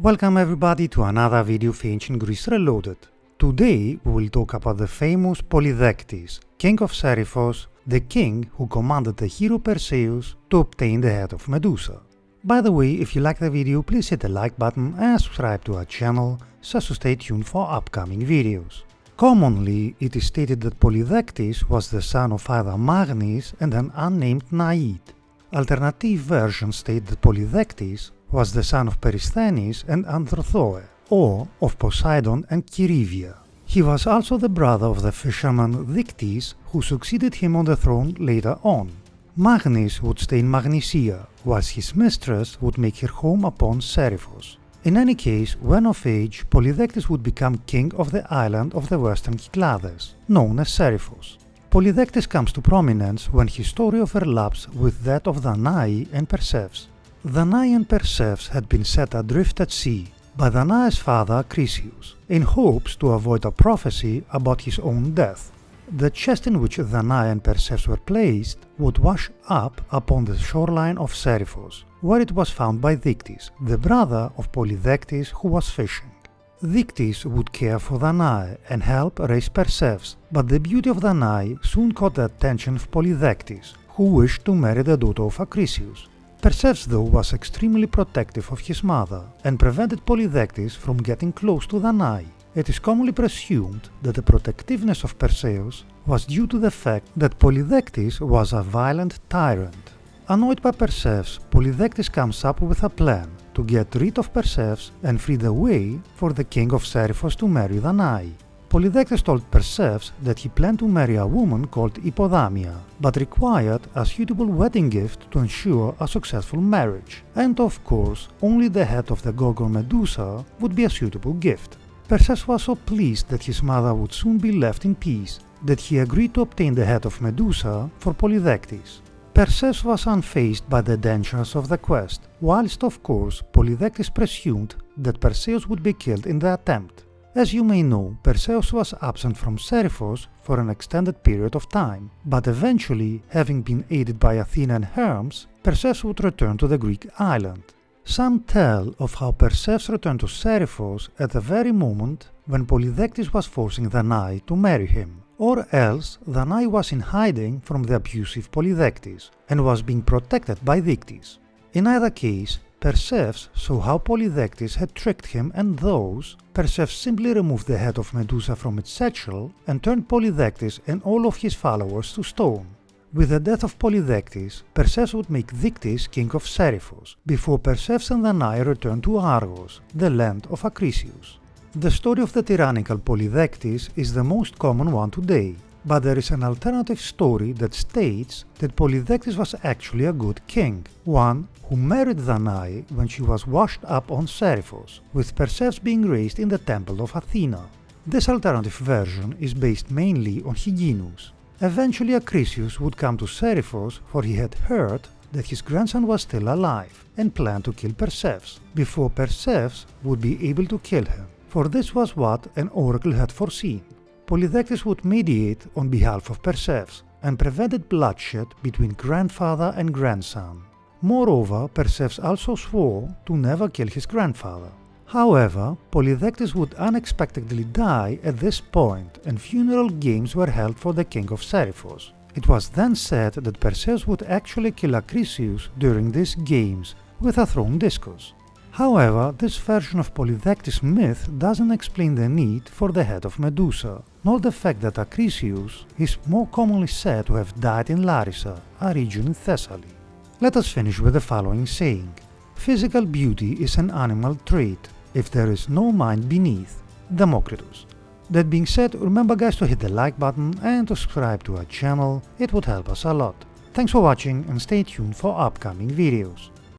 Welcome everybody to another video of Ancient Greece Reloaded. Today we will talk about the famous Polydectes, king of Seriphos, the king who commanded the hero Perseus to obtain the head of Medusa. By the way, if you like the video, please hit the like button and subscribe to our channel so as to stay tuned for upcoming videos. Commonly, it is stated that Polydectes was the son of either Magnis and an unnamed Naid. Alternative versions state that Polydectes was the son of Peristhenes and Anthrothoe, or of Poseidon and Chirivia. He was also the brother of the fisherman Dictys, who succeeded him on the throne later on. Magnis would stay in Magnesia, whilst his mistress would make her home upon Seriphos. In any case, when of age, Polydectes would become king of the island of the western Cyclades, known as Seriphos. Polydectes comes to prominence when his story overlaps with that of Danae and Perseus. Danae and Perseus had been set adrift at sea by Danae's father Acrisius, in hopes to avoid a prophecy about his own death. The chest in which Danae and Perseus were placed would wash up upon the shoreline of Seriphos, where it was found by Dictys, the brother of Polydectes who was fishing. Dictys would care for Danae and help raise Perseus, but the beauty of Danae soon caught the attention of Polydectes, who wished to marry the daughter of Acrisius. Perseus, though, was extremely protective of his mother and prevented Polydectes from getting close to Danae. It is commonly presumed that the protectiveness of Perseus was due to the fact that Polydectes was a violent tyrant. Annoyed by Perseus, Polydectes comes up with a plan to get rid of Perseus and free the way for the king of Seriphos to marry Danae. Polydectes told Perseus that he planned to marry a woman called Hippodamia, but required a suitable wedding gift to ensure a successful marriage, and of course only the head of the Gorgon Medusa would be a suitable gift. Perseus was so pleased that his mother would soon be left in peace that he agreed to obtain the head of Medusa for Polydectes. Perseus was unfazed by the dangers of the quest, whilst of course Polydectes presumed that Perseus would be killed in the attempt. As you may know, Perseus was absent from Seriphos for an extended period of time, but eventually, having been aided by Athena and Hermes, Perseus would return to the Greek island. Some tell of how Perseus returned to Seriphos at the very moment when Polydectes was forcing Danae to marry him, or else Danae was in hiding from the abusive Polydectes and was being protected by Dictys. In either case, Perseus saw how Polydectes had tricked him, and thus Perseus simply removed the head of Medusa from its satchel and turned Polydectes and all of his followers to stone. With the death of Polydectes, Perseus would make Dictys king of Seriphos, before Perseus and Danae returned to Argos, the land of Acrisius. The story of the tyrannical Polydectes is the most common one today, but there is an alternative story that states that Polydectes was actually a good king, one who married Danae when she was washed up on Seriphos, with Perseus being raised in the temple of Athena. This alternative version is based mainly on Hyginus. Eventually Acrisius would come to Seriphos, for he had heard that his grandson was still alive and planned to kill Perseus, before Perseus would be able to kill him, for this was what an oracle had foreseen. Polydectes would mediate on behalf of Perseus and prevented bloodshed between grandfather and grandson. Moreover, Perseus also swore to never kill his grandfather. However, Polydectes would unexpectedly die at this point, and funeral games were held for the king of Seriphos. It was then said that Perseus would actually kill Acrisius during these games with a thrown discus. However, this version of Polydectes' myth doesn't explain the need for the head of Medusa, nor the fact that Acrisius is more commonly said to have died in Larissa, a region in Thessaly. Let us finish with the following saying: physical beauty is an animal trait, if there is no mind beneath. Democritus. That being said, remember guys to hit the like button and to subscribe to our channel, it would help us a lot. Thanks for watching and stay tuned for upcoming videos.